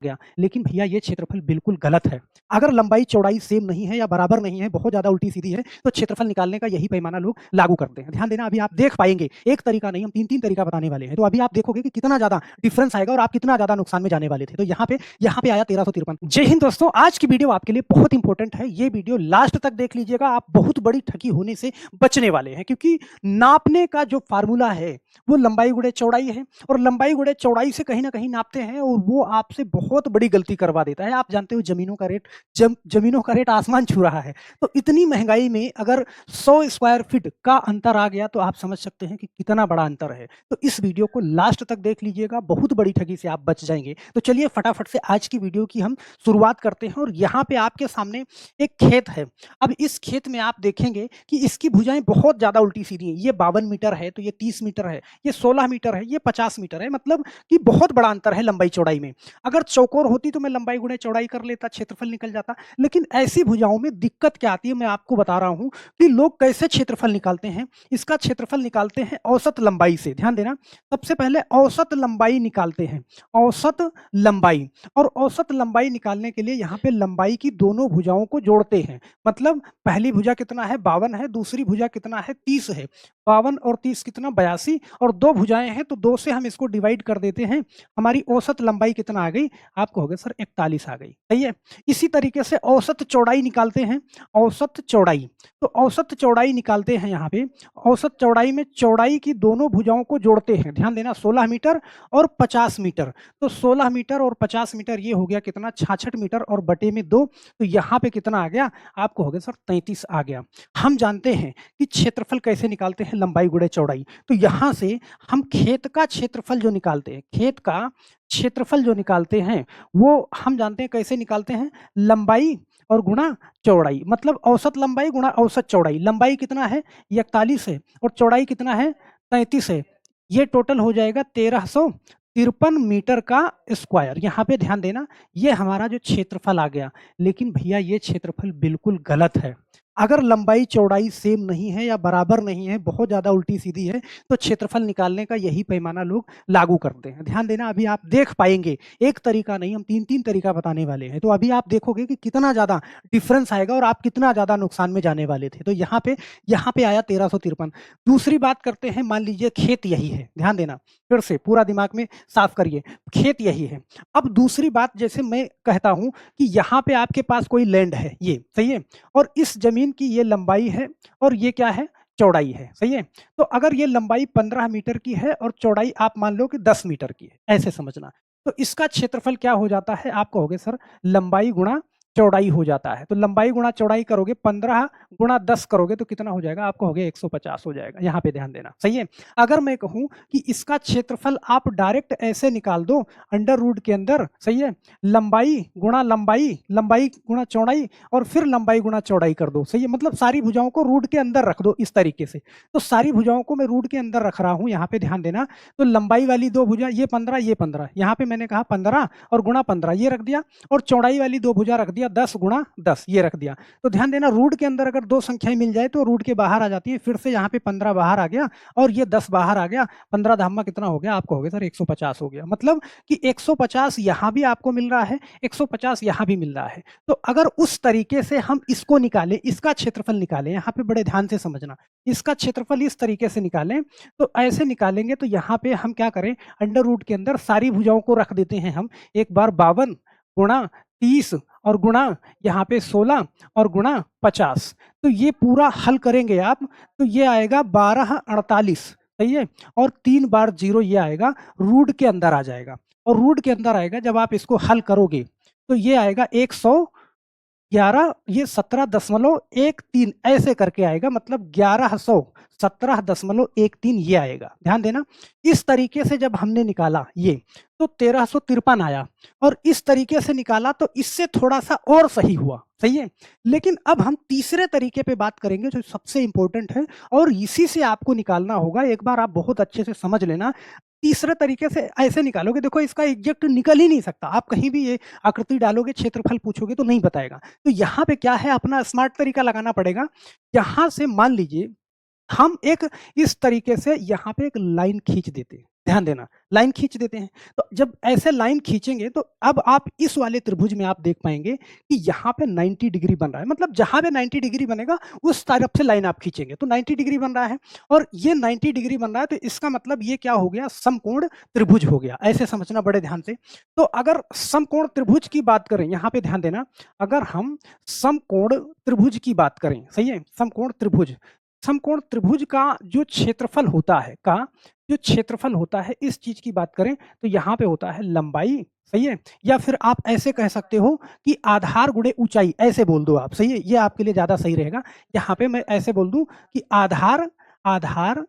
गया। लेकिन भैया ये क्षेत्रफल बिल्कुल गलत है। अगर लंबाई चौड़ाई सेम नहीं है या बराबर नहीं है, बहुत ज़्यादा उल्टी-सीधी है, तो क्षेत्रफल निकालने का यही पैमाना लोग लागू करते हैं। ध्यान देना, अभी आप देख पाएँगे, एक तरीका नहीं हम 3-3 तरीका बताने वाले हैं। तो अभी आप देखोगे कि कितना ज़्यादा डिफरेंस आएगा और आप कितना ज़्यादा नुकसान में जाने वाले थे। तो यहाँ पे आया 1353। जय हिंद दोस्तों, आज की वीडियो आपके लिए बहुत इंपॉर्टेंट है। ये वीडियो लास्ट तक देख लीजिएगा, आप बहुत बड़ी ठगी होने से बचने वाले हैं, क्योंकि नापने का जो फार्मूला है, वो लंबाई गुणे चौड़ाई है और लंबाई गुणे चौड़ाई से कहीं न कहीं नापते हैं और वो आपसे बहुत बड़ी गलती करवा देता है। आप जानते हो ज़मीनों का रेट आसमान छू रहा है। तो इतनी महँगाई में अगर 100 स्क्वायर फीट का अंतर आ गया, तो आप समझ सकते हैं कि कितना बड़ा अंतर है। तो इस वीडियो को लास्ट तक देख लीजिएगा, बहुत बड़ी ठगी से आप बच जाएँगे। तो चलिए फटाफट से आज की वीडियो की हम शुरुआत करते हैं और यहाँ पे आपके सामने एक खेत है। अब इस खेत में आप देखेंगे कि इसकी भुजाएँ बहुत ज़्यादा उल्टी-सीधी हैं। ये 52 मीटर है, तो ये 30 मीटर है, ये 16 मीटर है, ये 50 मीटर है, मतलब कि बहुत बड़ा अंतर है लंबाई-चौड़ाई में। अगर चौकोर होती तो मैं लंबाई गुणे चौड़ाई कर लेता, क्षेत्रफल निकल जाता। लेकिन ऐसी भुजाओं में दिक्कत क्या आती है, मैं आपको बता रहा हूँ कि लोग कैसे क्षेत्रफल निकालते हैं। इसका क्षेत्रफल निकालते हैं औसत लंबाई से। ध्यान देना, सबसे पहले औसत लंबाई निकालते हैं, औसत लंबाई। और औसत लंबाई निकालने के लिए यहाँ पे लंबाई की दोनों भुजाओं को जोड़ते हैं। मतलब पहली भुजा कितना है, 52 है, दूसरी भुजा कितना है, 30 है। 52 और 30 कितना, 82, और 2 भुजाएँ हैं तो 2 से हम इसको डिवाइड कर देते हैं। हमारी औसत लंबाई कितना आ गई, आप कहोगे सर 41 आ गई, सही है। इसी तरीके से औसत चौड़ाई निकालते हैं, औसत चौड़ाई। तो औसत चौड़ाई निकालते हैं यहाँ पे। औसत चौड़ाई में चौड़ाई की दोनों भुजाओं को जोड़ते हैं। ध्यान देना, 16 मीटर और 50 मीटर। तो 16 मीटर और 50 मीटर ये हो गया कितना, 66 मीटर और बटे में 2। तो यहाँ पे कितना आ गया, आप कहोगे सर 33 आ गया। हम जानते हैं कि क्षेत्रफल कैसे निकालते हैं, लंबाई गुणे चौड़ाई। तो यहाँ से हम खेत का क्षेत्रफल जो निकालते हैं, खेत का क्षेत्रफल जो निकालते हैं, वो हम जानते हैं कैसे निकालते हैं, लंबाई और गुणा चौड़ाई। मतलब औसत लंबाई गुणा औसत चौड़ाई। लंबाई कितना है, 41 है, और चौड़ाई कितना है, 33 है। ये टोटल हो जाएगा 1353 मीटर का स्क्वायर। यहाँ पे ध्यान देना, ये हमारा जो क्षेत्रफल आ गया। लेकिन भैया ये क्षेत्रफल बिल्कुल गलत है। अगर लंबाई चौड़ाई सेम नहीं है या बराबर नहीं है, बहुत ज़्यादा उल्टी-सीधी है, तो क्षेत्रफल निकालने का यही पैमाना लोग लागू करते हैं। ध्यान देना, अभी आप देख पाएँगे, एक तरीका नहीं हम 3-3 तरीका बताने वाले हैं। तो अभी आप देखोगे कि कितना ज़्यादा डिफरेंस आएगा और आप कितना ज़्यादा नुकसान में जाने वाले थे। तो यहाँ पे आया 1353। दूसरी बात करते हैं, मान लीजिए खेत यही है। ध्यान देना, फिर से पूरा दिमाग में साफ करिए, खेत यही है। अब दूसरी बात, जैसे मैं कहता हूँ कि यहाँ पे आपके पास कोई लैंड है, ये सही है, और इस ज़मीन की ये लंबाई है और ये क्या है, चौड़ाई है, सही है। तो अगर ये लंबाई 15 मीटर की है और चौड़ाई आप मान लो कि 10 मीटर की है, ऐसे समझना। तो इसका क्षेत्रफल क्या हो जाता है, आप कहोगे सर लंबाई गुणा चौड़ाई हो जाता है। तो लंबाई गुणा चौड़ाई करोगे, 15 गुणा 10 करोगे तो कितना हो जाएगा, आप कहोगे 150 हो जाएगा। यहाँ पे ध्यान देना, सही है। अगर मैं कहूँ कि इसका क्षेत्रफल आप डायरेक्ट ऐसे निकाल दो अंडर रूट के अंदर, सही है, लंबाई लंबाई गुणा चौड़ाई और फिर लंबाई गुणा चौड़ाई कर दो, सही है। मतलब सारी भुजाओं को रूट के अंदर रख दो इस तरीके से। तो सारी भुजाओं को मैं रूट के अंदर रख रहा हूँ, यहाँ पे ध्यान देना। तो लंबाई वाली 2 भुजा, ये 15, ये 15, यहाँ पे मैंने कहा 15 और गुणा 15 ये रख दिया, और चौड़ाई वाली 2 भुजा रख दिया 10 गुणा 10 ये रख दिया। तो ध्यान देना, रूट के अंदर अगर 2 संख्याएं मिल जाए तो रूट के बाहर आ जाती है। फिर से यहाँ पे 15 बाहर आ गया और ये 10 बाहर आ गया। 15 धामा कितना हो गया, आप कहोगे सर 150 हो गया। मतलब कि 150 यहाँ भी आपको मिल रहा है, 150 यहाँ भी मिल रहा है। तो अगर उस तरीके से हम इसको निकालें, इसका क्षेत्रफल निकालें, यहाँ पे बड़े ध्यान से समझना, इसका क्षेत्रफल इस तरीके से निकालें, तो ऐसे निकालेंगे तो यहाँ पे हम क्या करें, अंडर रूट के अंदर सारी भुजाओं को रख देते हैं हम। एक बार 52 गुणा 30 और गुणा यहाँ पे 16 और गुणा 50। तो ये पूरा हल करेंगे आप, तो ये आएगा 1248, सही है। और 3 बार 0 ये आएगा, रूट के अंदर आ जाएगा। और रूट के अंदर आएगा, जब आप इसको हल करोगे तो ये आएगा 111, ये 17.13 ऐसे करके आएगा। मतलब 1117.13 ये आएगा। ध्यान देना, इस तरीके से जब हमने निकाला ये, तो 1353 आया, और इस तरीके से निकाला तो इससे थोड़ा सा और सही हुआ, सही है। लेकिन अब हम तीसरे तरीके पे बात करेंगे जो सबसे इंपॉर्टेंट है, और इसी से आपको निकालना होगा। एक बार आप बहुत अच्छे से समझ लेना, तीसरे तरीके से ऐसे निकालोगे, देखो इसका एग्जैक्ट निकल ही नहीं सकता। आप कहीं भी ये आकृति डालोगे, क्षेत्रफल पूछोगे तो नहीं बताएगा। तो यहाँ पे क्या है, अपना स्मार्ट तरीका लगाना पड़ेगा। यहाँ से मान लीजिए हम एक इस तरीके से यहाँ पे एक लाइन खींच देते हैं, ध्यान देना, लाइन खींच देते हैं। तो जब ऐसे लाइन खींचेंगे तो अब आप इस वाले त्रिभुज में आप देख पाएँगे कि यहाँ पे 90 डिग्री बन रहा है। मतलब जहाँ पे 90 डिग्री बनेगा उस तरफ से लाइन आप खींचेंगे तो 90 डिग्री बन रहा है और ये 90 डिग्री बन रहा है तो इसका मतलब ये क्या हो गया, समकोण त्रिभुज हो गया। ऐसे समझना बड़े ध्यान से। तो अगर समकोण त्रिभुज की बात करें, यहाँ पे ध्यान देना, अगर हम समकोण त्रिभुज की बात करें, सही है, समकोण त्रिभुज, समकोण त्रिभुज का जो क्षेत्रफल होता है, जो क्षेत्रफल होता है, इस चीज की बात करें तो यहाँ पे होता है लंबाई, सही है, या फिर आप ऐसे कह सकते हो कि आधार गुणे ऊंचाई, ऐसे बोल दो आप, सही है, ये आपके लिए ज्यादा सही रहेगा। यहाँ पे मैं ऐसे बोल दूं कि आधार आधार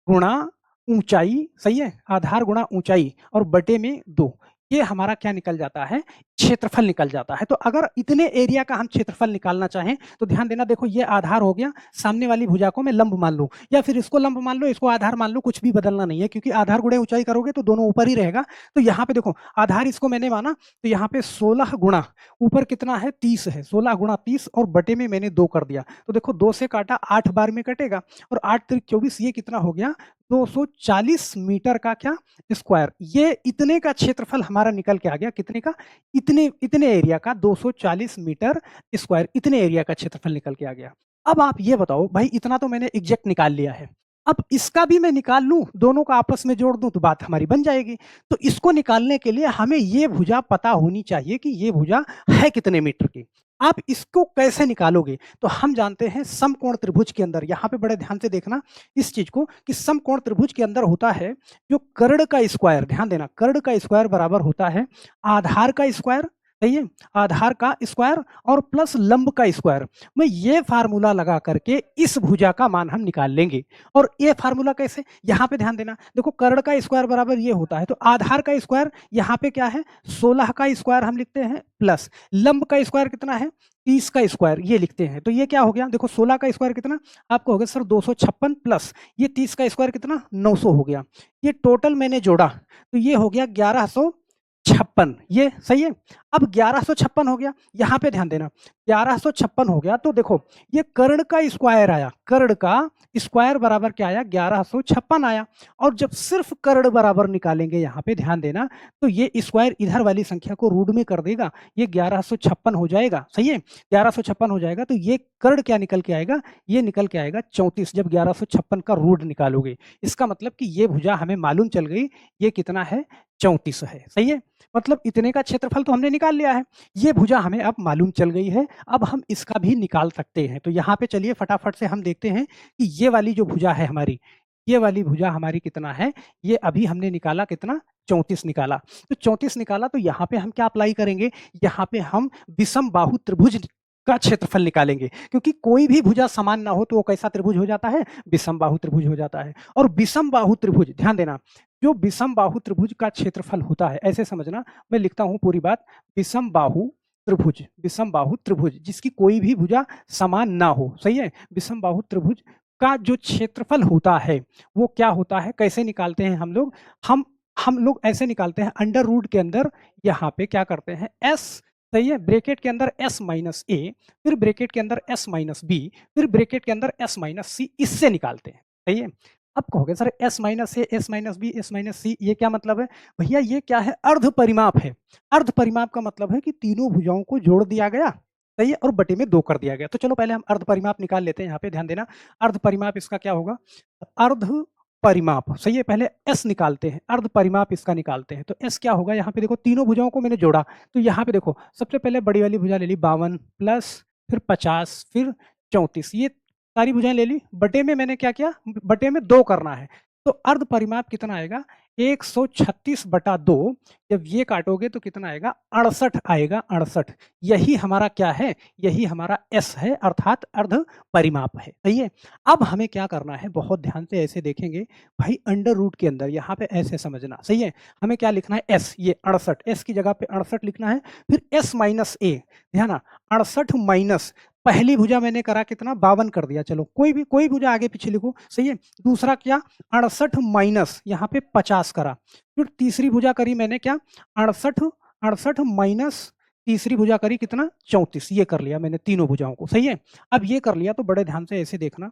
गुणा ऊंचाई, सही है, आधार गुणा ऊंचाई और बटे में 2, ये हमारा क्या निकल जाता है, क्षेत्रफल निकल जाता है। तो अगर इतने एरिया का हम क्षेत्रफल निकालना चाहें तो ध्यान देना, देखो ये आधार हो गया, सामने वाली भुजा को मैं लंब मान लूं या फिर इसको लंब मान लो, इसको आधार मान लो, कुछ भी बदलना नहीं है क्योंकि आधार गुणे ऊंचाई करोगे तो दोनों ऊपर ही रहेगा। तो यहाँ पे देखो आधार इसको मैंने माना तो यहाँ पे 16 गुणा ऊपर कितना है, 30 है, 16 गुणा 30 और बटे में मैंने 2 कर दिया। तो देखो 2 से काटा 8 बार में कटेगा और 8 त्रिक 24, ये कितना हो गया, 240 मीटर का क्या, स्क्वायर। ये इतने का क्षेत्रफल हमारा निकल के आ गया, कितने का, इतने इतने एरिया का 240 मीटर स्क्वायर, इतने एरिया का क्षेत्रफल निकल के आ गया। अब आप ये बताओ भाई, इतना तो मैंने एग्जैक्ट निकाल लिया है, अब इसका भी मैं निकाल लूं, दोनों का आपस में जोड़ दूं तो बात हमारी बन जाएगी। तो इसको निकालने के लिए हमें ये भुजा पता होनी चाहिए कि ये भुजा है कितने मीटर की। आप इसको कैसे निकालोगे, तो हम जानते हैं समकोण त्रिभुज के अंदर, यहाँ पे बड़े ध्यान से देखना इस चीज को, कि समकोण त्रिभुज के अंदर होता है जो कर्ण का स्क्वायर, ध्यान देना, कर्ण का स्क्वायर बराबर होता है आधार का स्क्वायर, सही है, आधार का स्क्वायर और प्लस लंब का स्क्वायर। मैं ये फार्मूला लगा करके इस भुजा का मान हम निकाल लेंगे। और ये फार्मूला कैसे, यहाँ पे ध्यान देना, देखो कर्ण का स्क्वायर बराबर ये होता है, तो आधार का स्क्वायर यहाँ पे क्या है, 16 का स्क्वायर हम लिखते हैं, प्लस लंब का स्क्वायर कितना है, 30 का स्क्वायर ये लिखते हैं। तो ये क्या हो गया, देखो 16 का स्क्वायर कितना आपको हो गया सर 256, प्लस ये 30 का स्क्वायर कितना 900 हो गया। ये टोटल मैंने जोड़ा तो ये हो गया 1156, ये सही है। अब 1156 हो गया, यहाँ पे ध्यान देना, 1156 हो गया तो देखो ये कर्ण का स्क्वायर आया, कर्ण का स्क्वायर बराबर क्या आया, 1156 आया। और जब सिर्फ कर्ण बराबर निकालेंगे, यहाँ पे ध्यान देना, तो ये स्क्वायर इधर वाली संख्या को रूट में कर देगा, ये 1156 हो जाएगा, सही है, 1156 हो जाएगा। तो ये कर्ण क्या निकल के आएगा, ये निकल के आएगा 34, जब 1156 का रूट निकालोगे। इसका मतलब कि ये भुजा हमें मालूम चल गई, ये कितना है, 34 है, सही है। मतलब इतने का क्षेत्रफल तो हमने निकाल लिया है, ये भुजा हमें अब मालूम चल गई है, अब हम इसका भी निकाल सकते हैं। तो यहाँ पे चलिए फटाफट से हम देखते हैं कि ये वाली जो भुजा है हमारी, ये वाली भुजा हमारी कितना है, ये अभी हमने निकाला कितना, 34 निकाला। तो 34 निकाला तो यहाँ पे हम क्या अप्लाई करेंगे, यहाँ पे हम विषम बाहु त्रिभुज का क्षेत्रफल निकालेंगे, क्योंकि कोई भी भुजा समान ना हो तो वो कैसा त्रिभुज हो जाता है, विषम बाहु त्रिभुज हो जाता है। और विषम बाहु त्रिभुज, ध्यान देना, जो विषम बाहु त्रिभुज का क्षेत्रफल होता है, ऐसे समझना, मैं लिखता हूं पूरी बात, विषम बाहु त्रिभुज, विषम बाहु त्रिभुज जिसकी कोई भी भुजा समान ना हो, सही है, विषम बाहु त्रिभुज का जो क्षेत्रफल होता है वो क्या होता है, कैसे निकालते हैं हम लोग, हम लोग ऐसे निकालते हैं, अंडर रूट के अंदर यहाँ पे क्या करते हैं, एस, सही है, ब्रैकेट के अंदर s माइनस ए, फिर ब्रैकेट के अंदर s माइनस बी, फिर ब्रैकेट के अंदर s माइनस सी, इससे निकालते हैं, सही है। अब कहोगे sir s minus A, s minus B, s minus C, ये क्या मतलब है, भैया ये क्या है, अर्ध परिमाप है। अर्ध परिमाप का मतलब है कि तीनों भुजाओं को जोड़ दिया गया, सही है, और बटे में 2 कर दिया गया। तो चलो पहले हम अर्ध परिमाप निकाल लेते हैं, यहाँ पे ध्यान देना, अर्ध परिमाप इसका क्या होगा, अर्ध परिमाप, सही है, पहले s निकालते हैं, अर्ध परिमाप इसका निकालते हैं। तो s क्या होगा, यहाँ पे देखो तीनों भुजाओं को मैंने जोड़ा, तो यहाँ पे देखो सबसे पहले बड़ी वाली भुजा ले ली 52, प्लस फिर 50, फिर 34, ये सारी भुजाएं ले ली, बटे में मैंने क्या किया, बटे में 2 करना है। तो अर्ध परिमाप कितना आएगा, 136/2, जब ये काटोगे तो कितना आएगा, 68 आएगा, 68। यही हमारा क्या है, यही हमारा s है, अर्थात अर्ध परिमाप है, सही है। अब हमें क्या करना है, बहुत ध्यान से ऐसे देखेंगे भाई, अंडर रूट के अंदर यहाँ पे ऐसे समझना, सही है, हमें क्या लिखना है, s, ये 68, s की जगह पे 68 लिखना है, फिर s माइनस ए, ध्यान, 68 माइनस, पहली भुजा मैंने करा कितना, 52 कर दिया, चलो कोई भुजा आगे पीछे लिखो, सही है। दूसरा क्या, 68 माइनस यहाँ पे 50 करा, फिर तीसरी भुजा करी मैंने क्या, 68 माइनस तीसरी भुजा करी कितना, 34, ये कर लिया मैंने तीनों भुजाओं को, सही है। अब ये कर लिया तो बड़े ध्यान से ऐसे देखना,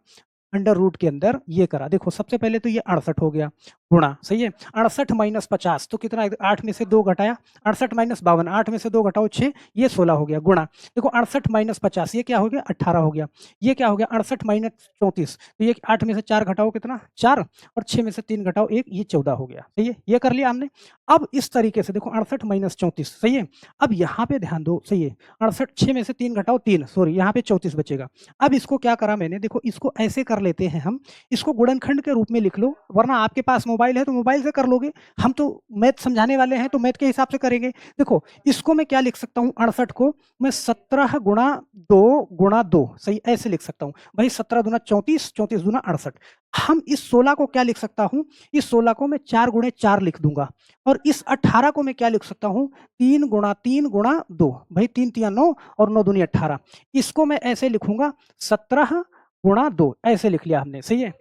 अंडर रूट के अंदर ये करा। देखो सबसे पहले तो ये 68 हो गया गुणा, सही है। 68 माइनस 50 तो कितना, 8 में से 2 घटाया, 68 माइनस 52, 8 में से 2 घटाओ 6, ये 16 हो गया गुणा। देखो 68 माइनस 50 ये क्या हो गया, 18 हो गया। ये क्या हो गया, 68 माइनस 34 तो ये 8 में से 4 घटाओ कितना, 4, और 6 में से 3 घटाओ 1, ये 14 हो गया, सही है। ये कर लिया हमने। अब इस तरीके से देखो 68 माइनस 34, सही है। अब यहाँ पे ध्यान दो, सही है। 68, 6 में से 3 घटाओ 3, सॉरी यहाँ पे 34 बचेगा। अब इसको क्या करा मैंने, देखो इसको ऐसे कर लेते हैं हम, इसको गुणनखंड के रूप में लिख लो, वरना आपके पास मोबाइल है तो मोबाइल से कर लोगे। हम तो मैथ समझाने वाले हैं तो मैथ के हिसाब से करेंगे। देखो इसको मैं क्या लिख सकता हूँ, 68 को मैं 17 गुणा 2 गुणा 2, सही ऐसे लिख सकता हूँ भाई। 17 दूना 34, 34 दूना 68। हम इस 16 को क्या लिख सकता हूँ, इस 16 को मैं 4 गुणे 4 लिख दूंगा, और इस 18 को मैं क्या लिख सकता हूँ, 3 गुणा 3 गुणा 2, भाई 3 तिया 9 और 9 दूनी 18। इसको मैं ऐसे लिखूंगा 17 गुणा 2, ऐसे लिख लिया हमने, सही है।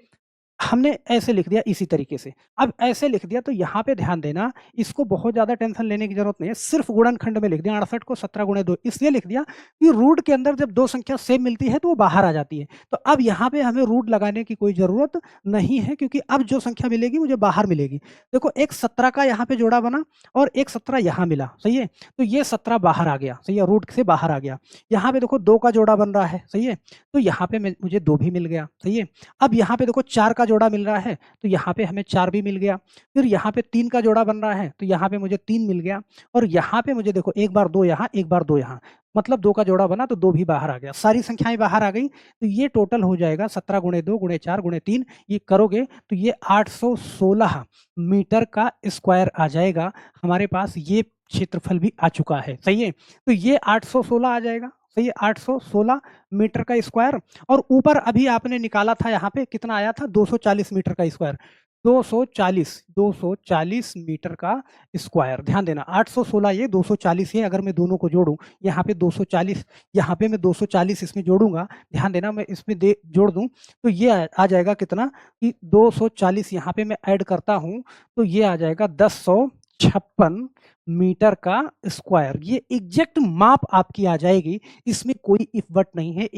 हमने ऐसे लिख दिया इसी तरीके से। अब ऐसे लिख दिया तो यहाँ पे ध्यान देना, इसको बहुत ज़्यादा टेंशन लेने की जरूरत नहीं है, सिर्फ गुणनखंड में लिख दिया। 68 को 17 गुणे 2 इसलिए लिख दिया कि रूट के अंदर जब दो संख्या सेम मिलती है तो वो बाहर आ जाती है। तो अब यहाँ पे हमें रूट लगाने की कोई ज़रूरत नहीं है, क्योंकि अब जो संख्या मिलेगी मुझे बाहर मिलेगी। देखो एक 17 का यहाँ पे जोड़ा बना और एक 17 यहाँ मिला, सही है। तो ये 17 बाहर आ गया, सही है, रूट से बाहर आ गया। यहाँ पे देखो 2 का जोड़ा बन रहा है, सही है, तो यहाँ पे मुझे 2 भी मिल गया, सही है। अब यहाँ पे देखो 4 का जोड़ा मिल रहा है तो यहाँ पे हमें 4 भी मिल गया। फिर यहाँ पे 3 का जोड़ा बन रहा है तो यहाँ पे मुझे 3 मिल गया, और यहाँ पे मुझे देखो एक बार 2 यहाँ, एक बार 2 यहाँ, मतलब 2 का जोड़ा बना तो 2 भी बाहर आ गया। सारी संख्याएं बाहर आ गई, तो ये टोटल हो जाएगा 17 गुणे 2 गुणे 4 गुणे 3, ये करोगे तो ये 816 मीटर का स्क्वायर आ जाएगा हमारे पास। ये क्षेत्रफल भी आ चुका है, सही है। तो ये 816 आ जाएगा, सही है, 816 मीटर का स्क्वायर। और ऊपर अभी आपने निकाला था, यहाँ पे कितना आया था, 240 मीटर का स्क्वायर। 240 मीटर का स्क्वायर, ध्यान देना 816 ये 240 ये, अगर मैं दोनों को जोड़ूं, यहाँ पे 240, यहाँ पे मैं 240 इसमें जोड़ूंगा, ध्यान देना मैं इसमें जोड़ दूं तो ये आ जाएगा कितना कि 240 यहाँ पे मैं ऐड करता हूं तो ये आ जाएगा 1056 मीटर का स्क्वायर। ये एग्जैक्ट माप आपकी आ जाएगी, इसमें कोई इफ बट नहीं है।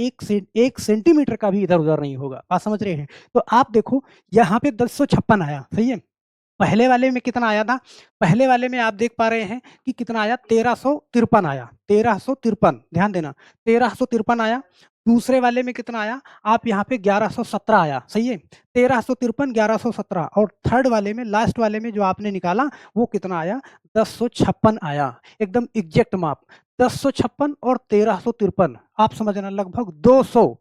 1 सेंटीमीटर का भी इधर उधर नहीं होगा, बात समझ रहे हैं। तो आप देखो यहाँ पे 1056 आया, सही है। पहले वाले में कितना आया था, पहले वाले में आप देख पा रहे हैं कि कितना आया, 1353 आया, 1353, ध्यान देना 1353 आया। दूसरे वाले में कितना आया, आप यहाँ पे 1117 आया, सही है, 1353 1117। और थर्ड वाले में, लास्ट वाले में जो आपने निकाला वो कितना आया, 1056 आया, एकदम एग्जैक्ट माप। 1056 और 1353 आप समझना लगभग 200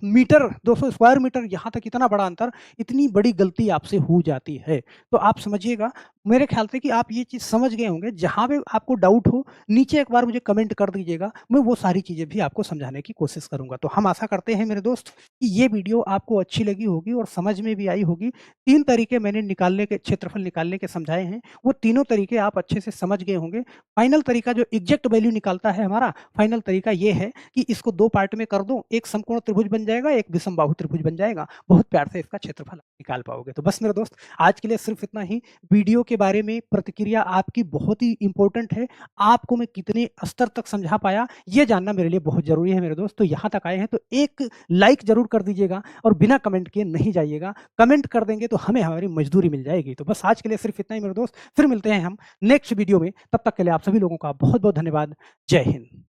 मीटर, 200 स्क्वायर मीटर, यहाँ तक इतना बड़ा अंतर, इतनी बड़ी गलती आपसे हो जाती है। तो आप समझिएगा, मेरे ख्याल से कि आप ये चीज़ समझ गए होंगे। जहाँ पे आपको डाउट हो नीचे एक बार मुझे कमेंट कर दीजिएगा, मैं वो सारी चीज़ें भी आपको समझाने की कोशिश करूँगा। तो हम आशा करते हैं मेरे दोस्त कि ये वीडियो आपको अच्छी लगी होगी और समझ में भी आई होगी। 3 तरीके मैंने निकालने के, क्षेत्रफल निकालने के समझाए हैं, वो तीनों तरीके आप अच्छे से समझ गए होंगे। फाइनल तरीका जो एग्जैक्ट वैल्यू निकालता है हमारा, फाइनल तरीका ये है कि इसको 2 पार्ट में कर दो, एक समकोण त्रिभुज बन जाएगा, एक विषमबाहु त्रिभुज बन जाएगा। बहुत प्यार से इसका क्षेत्रफल निकाल पाओगे। तो बस मेरे दोस्त आज के लिए सिर्फ इतना ही। वीडियो के बारे में प्रतिक्रिया आपकी बहुत ही इंपॉर्टेंट है। आपको मैं कितने स्तर तक समझा पाया ये जानना मेरे लिए बहुत जरूरी है मेरे दोस्त। तो यहाँ तक आए हैं तो एक लाइक जरूर कर दीजिएगा और बिना कमेंट किए नहीं जाइएगा। कमेंट कर देंगे तो हमें हमारी मजदूरी मिल जाएगी। तो बस आज के लिए सिर्फ इतना ही मेरे दोस्त, फिर मिलते हैं हम नेक्स्ट वीडियो में। तब तक के लिए आप सभी लोगों का बहुत बहुत धन्यवाद। जय हिंद।